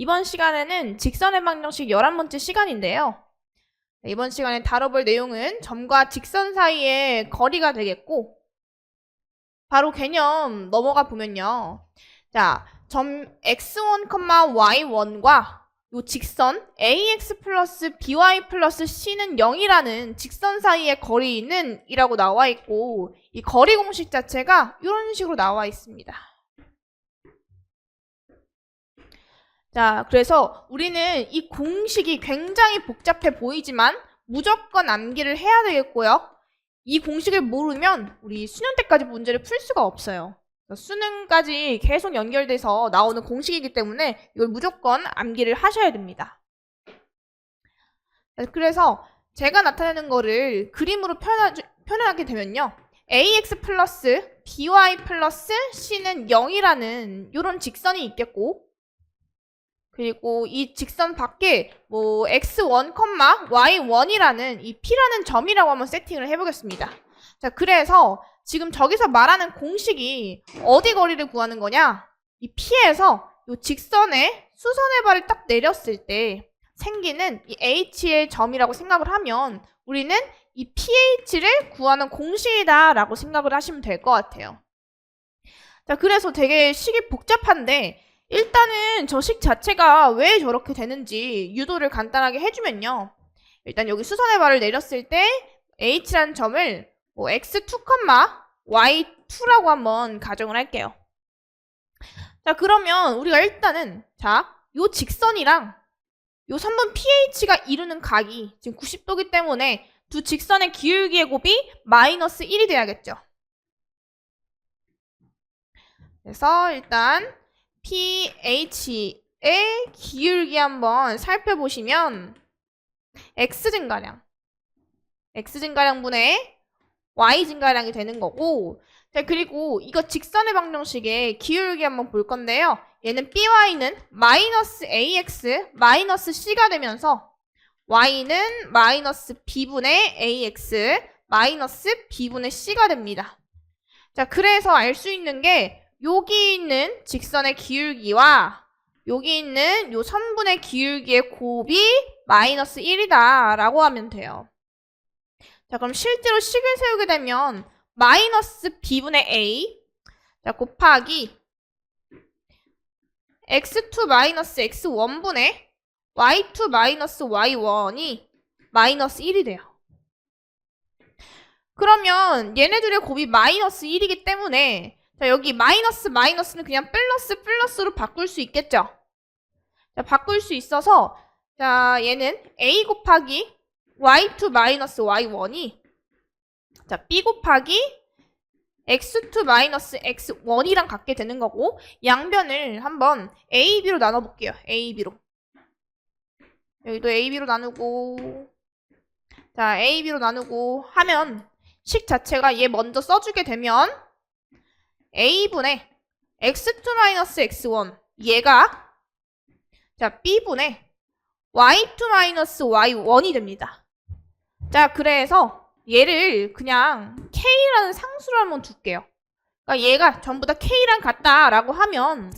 이번 시간에는 직선의 방정식 11번째 시간인데요. 이번 시간에 다뤄볼 내용은 점과 직선 사이의 거리가 되겠고, 바로 개념 넘어가 보면요. 자, 점 x1, y1과 요 직선 ax 플러스 by 플러스 c는 0이라는 직선 사이의 거리는 이라고 나와 있고, 이 거리 공식 자체가 이런 식으로 나와 있습니다. 자, 그래서 우리는 이 공식이 굉장히 복잡해 보이지만 무조건 암기를 해야 되겠고요. 이 공식을 모르면 우리 수능 때까지 문제를 풀 수가 없어요. 수능까지 계속 연결돼서 나오는 공식이기 때문에 이걸 무조건 암기를 하셔야 됩니다. 그래서 제가 나타내는 거를 그림으로 표현하게 되면요. ax 플러스 by 플러스 c는 0이라는 이런 직선이 있겠고, 그리고 이 직선 밖에 뭐 x1, y1이라는 이 p라는 점이라고 한번 세팅을 해보겠습니다. 자, 그래서 지금 저기서 말하는 공식이 어디 거리를 구하는 거냐? 이 p에서 이 직선의 수선의 발을 딱 내렸을 때 생기는 이 h의 점이라고 생각을 하면 우리는 이 ph를 구하는 공식이다 라고 생각을 하시면 될 것 같아요. 자, 그래서 되게 식이 복잡한데 일단은 저 식 자체가 왜 저렇게 되는지 유도를 간단하게 해주면요. 일단 여기 수선의 발을 내렸을 때 h라는 점을 뭐 x2, y2라고 한번 가정을 할게요. 자, 그러면 우리가 일단은 요 직선이랑 요 선분 PH가 이루는 각이 지금 90도기 때문에 두 직선의 기울기의 곱이 마이너스 1이 돼야겠죠. 그래서 일단 PH의 기울기 한번 살펴보시면 X증가량 분의 Y증가량이 되는 거고, 자, 그리고 이거 직선의 방정식의 기울기 한번 볼 건데요. 얘는 BY는 마이너스 AX 마이너스 C가 되면서 Y는 마이너스 B분의 AX 마이너스 B분의 C가 됩니다. 자, 그래서 알 수 있는 게 여기 있는 직선의 기울기와 여기 있는 요 선분의 기울기의 곱이 마이너스 1이다 라고 하면 돼요. 자, 그럼 실제로 식을 세우게 되면 마이너스 b분의 a 자, 곱하기 x2 마이너스 x1분의 y2 마이너스 y1이 마이너스 1이 돼요. 그러면 얘네들의 곱이 마이너스 1이기 때문에 자, 여기 마이너스는 그냥 플러스로 바꿀 수 있겠죠? 자, 바꿀 수 있어서 자, 얘는 a 곱하기 y2 마이너스 y1이 자, b 곱하기 x2 마이너스 x1이랑 같게 되는 거고, 양변을 한번 a, b로 나눠볼게요. a, b로. 여기도 a, b로 나누고, 자, a, b로 나누고 하면 식 자체가 얘 먼저 써주게 되면 a분의 x2-x1 얘가 자 b분의 y2-y1이 됩니다. 자, 그래서 얘를 그냥 k라는 상수로 한번 둘게요. 그러니까 얘가 전부 다 k랑 같다라고 하면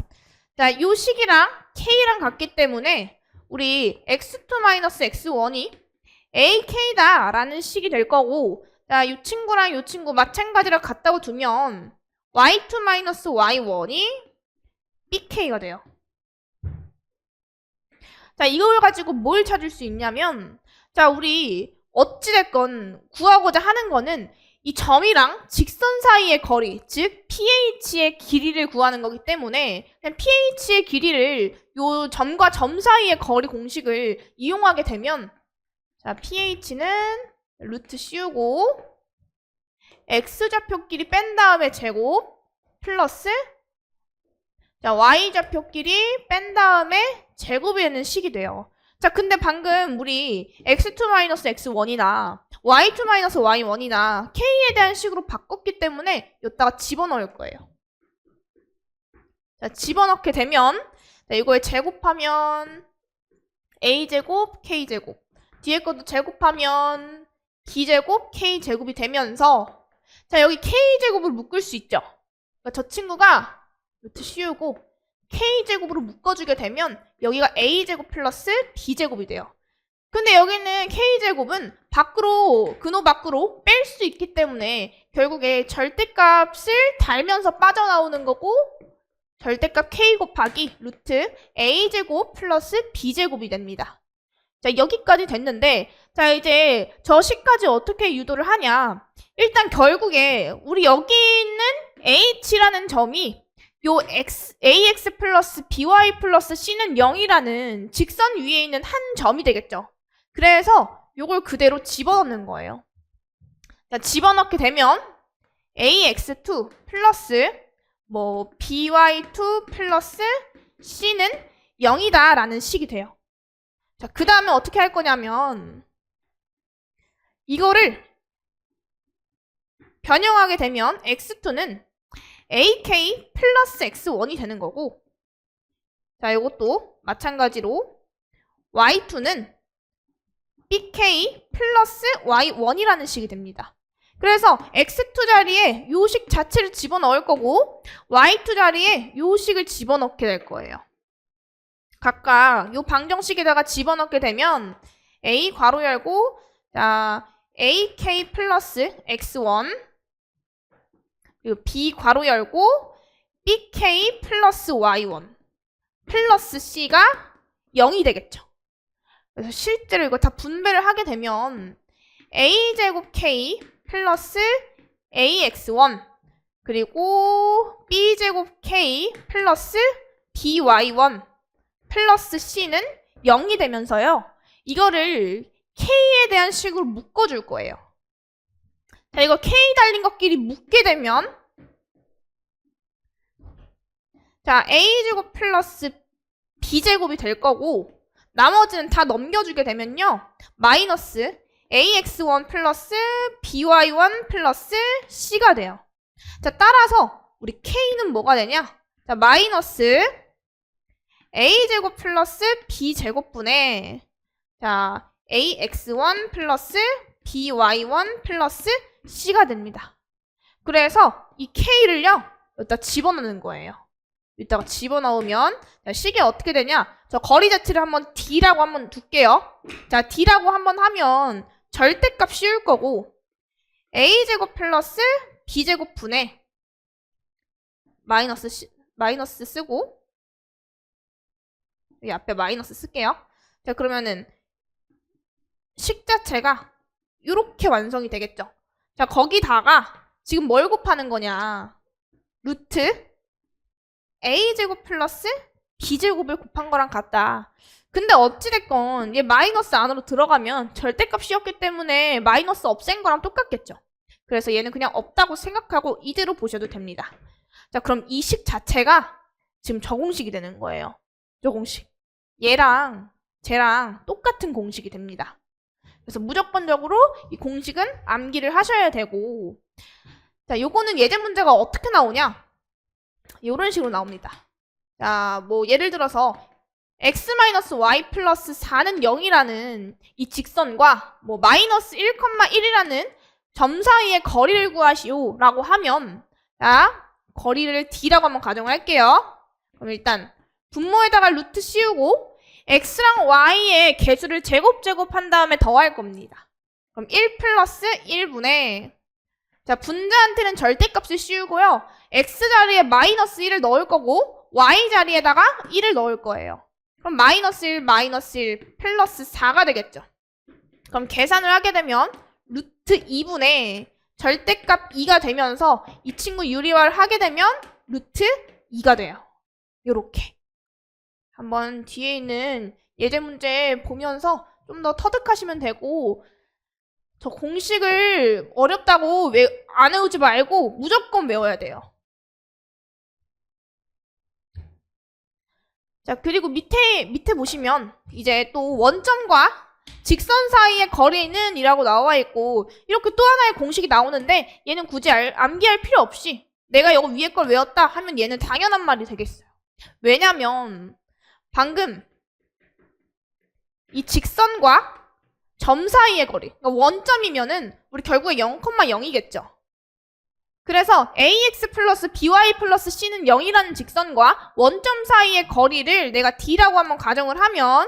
자, 요 식이랑 k랑 같기 때문에 우리 x2-x1이 ak다 라는 식이 될 거고, 자, 요 친구랑 요 친구 마찬가지로 같다고 두면 y2-y1이 bk가 돼요. 자, 이걸 가지고 뭘 찾을 수 있냐면, 자, 우리 어찌됐건 구하고자 하는 거는 이 점이랑 직선 사이의 거리, 즉 pH의 길이를 구하는 거기 때문에 그냥 pH의 길이를 요 점과 점 사이의 거리 공식을 이용하게 되면 자, pH는 루트 씌우고 x좌표끼리 뺀 다음에 제곱 플러스 자, y좌표끼리 뺀 다음에 제곱이 되는 식이 돼요. 자, 근데 방금 우리 x2-x1이나 y2-y1이나 k에 대한 식으로 바꿨기 때문에 여기다가 집어넣을 거예요. 자, 집어넣게 되면 자, 이거에 제곱하면 a제곱 k제곱 뒤에 것도 제곱하면 b제곱 k제곱이 되면서 자, 여기 k제곱을 묶을 수 있죠. 그러니까 저 친구가 루트 씌우고 k제곱으로 묶어주게 되면 여기가 a제곱 플러스 b제곱이 돼요. 근데 여기는 k제곱은 밖으로, 근호 밖으로 뺄 수 있기 때문에 결국에 절대값을 달면서 빠져나오는 거고, 절대값 k 곱하기 루트 a제곱 플러스 b제곱이 됩니다. 자, 여기까지 됐는데, 자, 이제 저 식까지 어떻게 유도를 하냐. 일단 결국에 우리 여기 있는 h라는 점이 요 ax 플러스 by 플러스 c는 0이라는 직선 위에 있는 한 점이 되겠죠. 그래서 요걸 그대로 집어넣는 거예요. 자, 집어넣게 되면 ax2 플러스 뭐 by2 플러스 c는 0이다 라는 식이 돼요. 자, 그 다음에 어떻게 할 거냐면 이거를 변형하게 되면 x2는 ak 플러스 x1이 되는 거고, 자, 이것도 마찬가지로 y2는 bk 플러스 y1이라는 식이 됩니다. 그래서 x2 자리에 요 식 자체를 집어넣을 거고 y2 자리에 요 식을 집어넣게 될 거예요. 각각 요 방정식에다가 집어넣게 되면 a 괄호 열고, 자, ak 플러스 x1 그리고 b 괄호 열고 bk 플러스 y1 플러스 c가 0이 되겠죠. 그래서 실제로 이거 다 분배를 하게 되면 a제곱 k 플러스 ax1 그리고 b제곱 k 플러스 by1 플러스 c는 0이 되면서요. 이거를 k에 대한 식으로 묶어줄 거예요. 자, 이거 k 달린 것끼리 묶게 되면, 자, a제곱 플러스 b제곱이 될 거고, 나머지는 다 넘겨주게 되면요. 마이너스 ax1 플러스 by1 플러스 c가 돼요. 자, 따라서 우리 k는 뭐가 되냐? 자, 마이너스 a제곱 플러스 b제곱분의, 자, ax1 플러스 by1 플러스 c가 됩니다. 그래서 이 k를요, 여기다 집어넣는 거예요. 이따가 집어넣으면, 자, 식이 어떻게 되냐? 저 거리 자체를 한번 d라고 한번 둘게요. 자, d라고 한번 하면 절대값 씌울 거고, a제곱 플러스 b제곱 분의 마이너스 쓰고, 여기 앞에 마이너스 쓸게요. 자, 그러면은 식 자체가 이렇게 완성이 되겠죠. 자, 거기다가 지금 뭘 곱하는 거냐? 루트 a제곱 플러스 b제곱을 곱한 거랑 같다. 근데 어찌됐건 얘 마이너스 안으로 들어가면 절대값이었기 때문에 마이너스 없앤 거랑 똑같겠죠. 그래서 얘는 그냥 없다고 생각하고 이대로 보셔도 됩니다. 자, 그럼 이 식 자체가 지금 저 공식이 되는 거예요. 저 공식. 얘랑 쟤랑 똑같은 공식이 됩니다. 그래서 무조건적으로 이 공식은 암기를 하셔야 되고, 자, 요거는 예제 문제가 어떻게 나오냐? 요런 식으로 나옵니다. 자, 뭐 예를 들어서 x-y 플러스 4는 0이라는 이 직선과 뭐 마이너스 1,1이라는 점 사이의 거리를 구하시오 라고 하면, 자, 거리를 d라고 한번 가정을 할게요. 그럼 일단 분모에다가 루트 씌우고 x랑 y의 개수를 제곱한 다음에 더할 겁니다. 그럼 1 플러스 1분의, 자, 분자한테는 절대값을 씌우고요. x 자리에 마이너스 1을 넣을 거고 y 자리에다가 1을 넣을 거예요. 그럼 마이너스 1 플러스 4가 되겠죠. 그럼 계산을 하게 되면 루트 2분의 절대값 2가 되면서 이 친구 유리화를 하게 되면 루트 2가 돼요. 요렇게. 한번 뒤에 있는 예제 문제 보면서 좀 더 터득하시면 되고, 저 공식을 어렵다고 안 외우지 말고 무조건 외워야 돼요. 자, 그리고 밑에 보시면 이제 또 원점과 직선 사이의 거리는 이라고 나와 있고, 이렇게 또 하나의 공식이 나오는데 얘는 굳이 암기할 필요 없이 내가 이거 위에 걸 외웠다 하면 얘는 당연한 말이 되겠어요. 왜냐면 방금 이 직선과 점 사이의 거리, 그러니까 원점이면은 우리 결국에 0,0이겠죠. 그래서 ax 플러스 by 플러스 c는 0이라는 직선과 원점 사이의 거리를 내가 d라고 한번 가정을 하면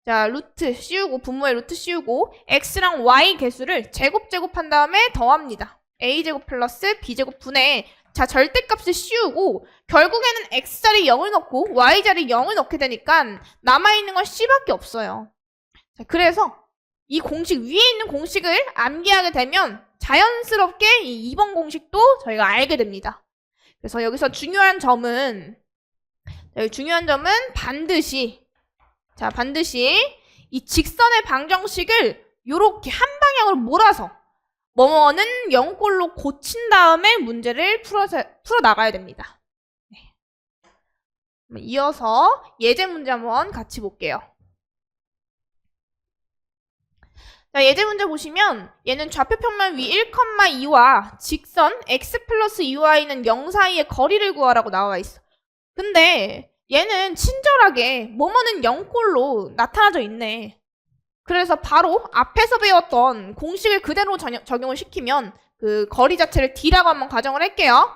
자, 루트 씌우고 분모에 루트 씌우고 x랑 y 개수를 제곱한 다음에 더합니다. a제곱 플러스 b제곱 분의 자, 절대값을 씌우고 결국에는 x자리 0을 넣고 y자리 0을 넣게 되니까 남아있는 건 c밖에 없어요. 자, 그래서 이 공식 위에 있는 공식을 암기하게 되면 자연스럽게 이 2번 공식도 저희가 알게 됩니다. 그래서 여기서 중요한 점은 반드시 이 직선의 방정식을 요렇게 한 방향으로 몰아서 뭐뭐는 0꼴로 고친 다음에 문제를 풀어 나가야 됩니다. 네. 이어서 예제 문제 한번 같이 볼게요. 자, 예제 문제 보시면 얘는 좌표 평면 위 1,2와 직선 x 플러스 2y는 0 사이의 거리를 구하라고 나와 있어. 근데 얘는 친절하게 뭐뭐는 0꼴로 나타나져 있네. 그래서 바로 앞에서 배웠던 공식을 그대로 적용을 시키면 그 거리 자체를 d라고 한번 가정을 할게요.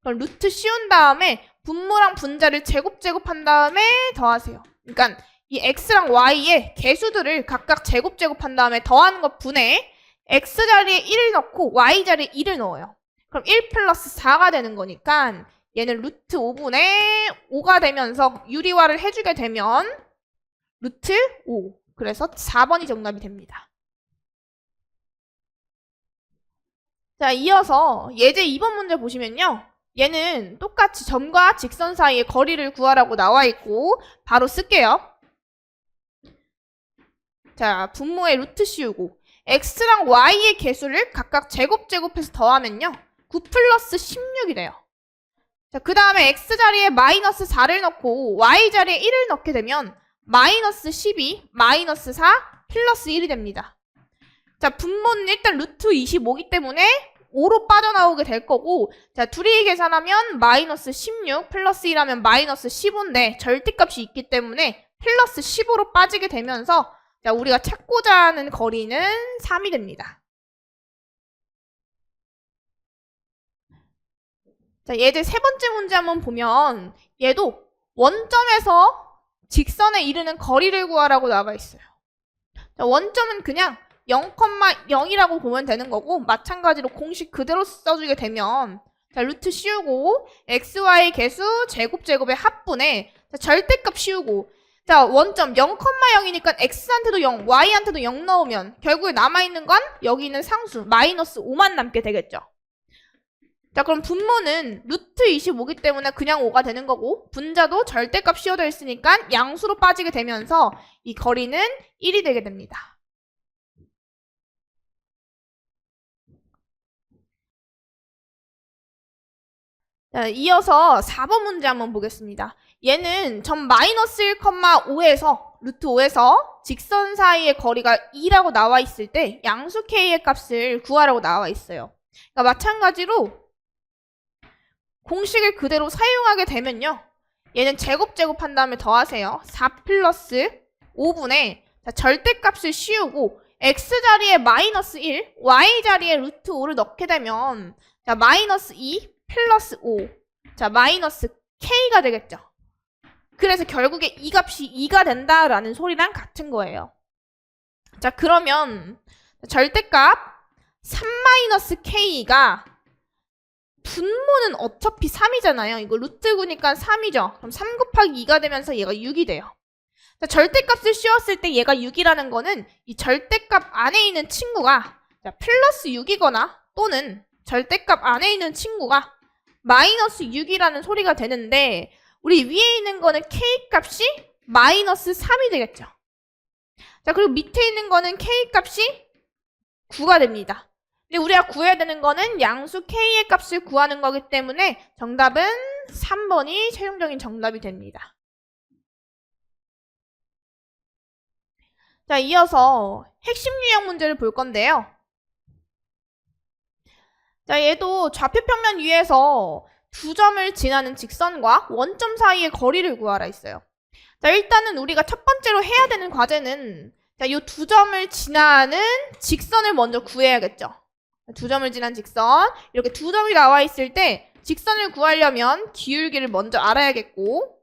그럼 루트 씌운 다음에 분모랑 분자를 제곱한 다음에 더하세요. 그러니까 이 x랑 y의 개수들을 각각 제곱한 다음에 더하는 것 분해 x자리에 1을 넣고 y자리에 2를 넣어요. 그럼 1 플러스 4가 되는 거니까 얘는 루트 5분의 5가 되면서 유리화를 해주게 되면 루트 5. 그래서 4번이 정답이 됩니다. 자, 이어서 예제 2번 문제 보시면요. 얘는 똑같이 점과 직선 사이의 거리를 구하라고 나와 있고 바로 쓸게요. 자, 분모에 루트 씌우고 x랑 y의 개수를 각각 제곱해서 더하면요. 9 플러스 16이 돼요. 자, 그 다음에 x자리에 마이너스 4를 넣고 y자리에 1을 넣게 되면 마이너스 12, 마이너스 4, 플러스 1이 됩니다. 자, 분모는 일단 루트 25이기 때문에 5로 빠져나오게 될 거고 자, 둘이 계산하면 마이너스 16, 플러스 1하면 마이너스 15인데 절대값이 있기 때문에 플러스 15로 빠지게 되면서 자, 우리가 찾고자 하는 거리는 3이 됩니다. 자, 예제 세 번째 문제 한번 보면 얘도 원점에서 직선에 이르는 거리를 구하라고 나와 있어요. 자, 원점은 그냥 0,0이라고 보면 되는 거고 마찬가지로 공식 그대로 써주게 되면 자, 루트 씌우고 xy 개수 제곱의 합분에 자, 절대값 씌우고 자, 원점 0,0이니까 x한테도 0, y한테도 0 넣으면 결국에 남아있는 건 여기 있는 상수 마이너스 5만 남게 되겠죠. 자, 그럼 분모는 루트 25이기 때문에 그냥 5가 되는 거고 분자도 절대값 씌워져 있으니까 양수로 빠지게 되면서 이 거리는 1이 되게 됩니다. 자, 이어서 4번 문제 한번 보겠습니다. 얘는 점 마이너스 1,5에서 루트 5에서 직선 사이의 거리가 2라고 나와 있을 때 양수 k의 값을 구하라고 나와 있어요. 그러니까 마찬가지로 공식을 그대로 사용하게 되면요. 얘는 제곱한 다음에 더하세요. 4 플러스 5분의 자, 절대값을 씌우고 x자리에 마이너스 1, y자리에 루트 5를 넣게 되면 자, 마이너스 2 플러스 5 자, 마이너스 k가 되겠죠. 그래서 결국에 이 값이 2가 된다라는 소리랑 같은 거예요. 자, 그러면 절대값 3 마이너스 k가 분모는 어차피 3이잖아요. 이거 루트 9니까 3이죠. 그럼 3 곱하기 2가 되면서 얘가 6이 돼요. 자, 절대값을 씌웠을 때 얘가 6이라는 거는 이 절대값 안에 있는 친구가 자, 플러스 6이거나 또는 절대값 안에 있는 친구가 마이너스 6이라는 소리가 되는데 우리 위에 있는 거는 k값이 마이너스 3이 되겠죠. 자, 그리고 밑에 있는 거는 k값이 9가 됩니다. 근데 우리가 구해야 되는 거는 양수 k의 값을 구하는 거기 때문에 정답은 3번이 최종적인 정답이 됩니다. 자, 이어서 핵심 유형 문제를 볼 건데요. 자, 얘도 좌표 평면 위에서 두 점을 지나는 직선과 원점 사이의 거리를 구하라 했어요. 자, 일단은 우리가 첫 번째로 해야 되는 과제는 자, 이 두 점을 지나는 직선을 먼저 구해야겠죠. 두 점을 지난 직선. 이렇게 두 점이 나와 있을 때 직선을 구하려면 기울기를 먼저 알아야겠고,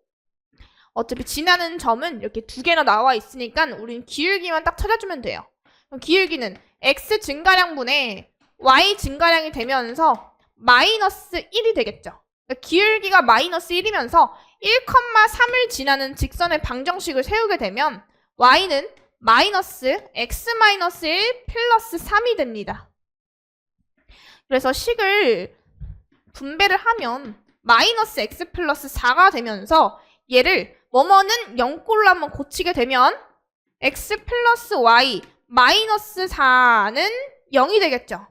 어차피 지나는 점은 이렇게 두 개나 나와 있으니까 우린 기울기만 딱 찾아주면 돼요. 그럼 기울기는 x 증가량분의 y 증가량이 되면서 마이너스 1이 되겠죠. 그러니까 기울기가 마이너스 1이면서 1,3을 지나는 직선의 방정식을 세우게 되면 y는 마이너스 x-1 플러스 3이 됩니다. 그래서 식을 분배를 하면 마이너스 x 플러스 4가 되면서 얘를 뭐뭐는 0꼴로 한번 고치게 되면 x 플러스 y 마이너스 4는 0이 되겠죠.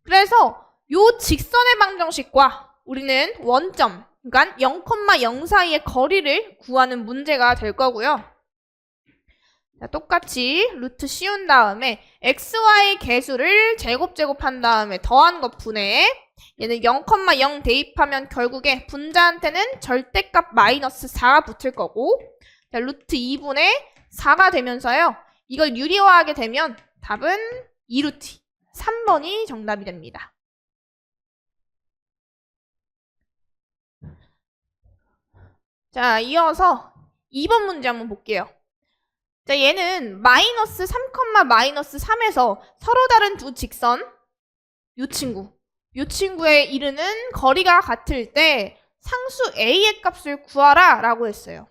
그래서 요 직선의 방정식과 우리는 원점, 그러니까 0,0 사이의 거리를 구하는 문제가 될 거고요. 자, 똑같이 루트 씌운 다음에 xy 개수를 제곱한 다음에 더한 것 분해, 얘는 0,0 대입하면 결국에 분자한테는 절대값 마이너스 4가 붙을 거고, 자, 루트 2분의 4가 되면서요. 이걸 유리화하게 되면 답은 2루트 3번이 정답이 됩니다. 자, 이어서 2번 문제 한번 볼게요. 자, 얘는 마이너스 3, 마이너스 3에서 서로 다른 두 직선, 요 친구에 이르는 거리가 같을 때 상수 A의 값을 구하라 라고 했어요.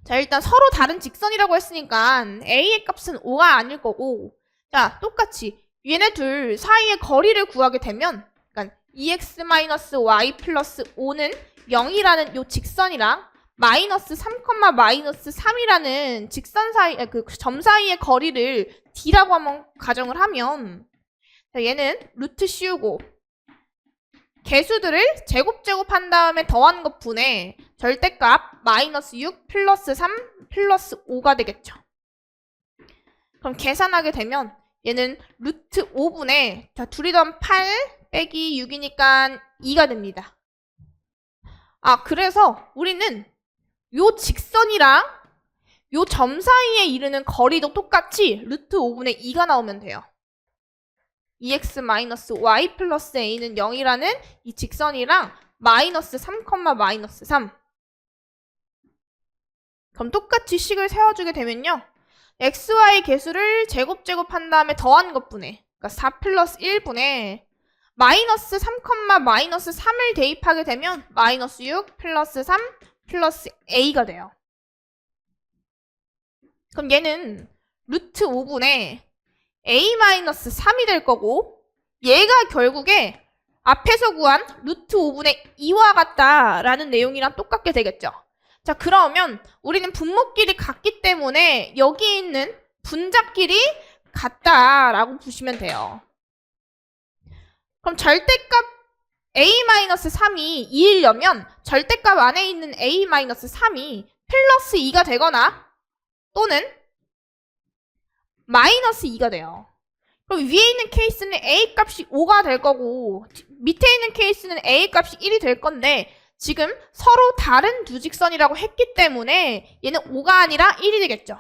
자, 일단 서로 다른 직선이라고 했으니까 A의 값은 5가 아닐 거고, 자, 똑같이 얘네 둘 사이의 거리를 구하게 되면, 그러니까 2x-y 플러스 5는 0이라는 요 직선이랑 마이너스 3, 마이너스 3이라는 직선 사이, 그 점 사이의 거리를 d라고 한번 가정을 하면, 자, 얘는 루트 씌우고 개수들을 제곱한 다음에 더한 것 분해 절대값 마이너스 6 플러스 3 플러스 5가 되겠죠. 그럼 계산하게 되면 얘는 루트 5분의, 자, 둘이 더하면 8 빼기 6이니까 2가 됩니다. 아, 그래서 우리는 요 직선이랑 요 점 사이에 이르는 거리도 똑같이 루트 5분의 2가 나오면 돼요. 2x-y 플러스 a는 0이라는 이 직선이랑 마이너스 3, 마이너스 3. 그럼 똑같이 식을 세워주게 되면요. xy 개수를 제곱한 다음에 더한 것분해, 그러니까 4 플러스 1분의 마이너스 3, 마이너스 3을 대입하게 되면 마이너스 6 플러스 3 플러스 a가 돼요. 그럼 얘는 루트 5분의 a-3이 될 거고, 얘가 결국에 앞에서 구한 루트 5분의 2와 같다라는 내용이랑 똑같게 되겠죠. 자, 그러면 우리는 분모끼리 같기 때문에 여기 있는 분자끼리 같다라고 보시면 돼요. 그럼 절대값 a-3이 2이려면 절대값 안에 있는 a-3이 플러스 2가 되거나 또는 마이너스 2가 돼요. 그럼 위에 있는 케이스는 a 값이 5가 될 거고 밑에 있는 케이스는 a 값이 1이 될 건데 지금 서로 다른 두 직선이라고 했기 때문에 얘는 5가 아니라 1이 되겠죠.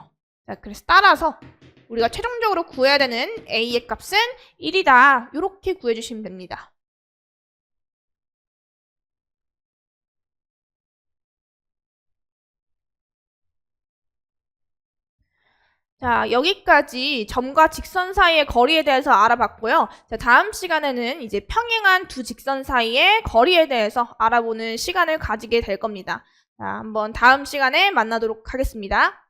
자, 그래서 따라서 우리가 최종적으로 구해야 되는 a의 값은 1이다. 이렇게 구해주시면 됩니다. 자, 여기까지 점과 직선 사이의 거리에 대해서 알아봤고요. 자, 다음 시간에는 이제 평행한 두 직선 사이의 거리에 대해서 알아보는 시간을 가지게 될 겁니다. 자, 한번 다음 시간에 만나도록 하겠습니다.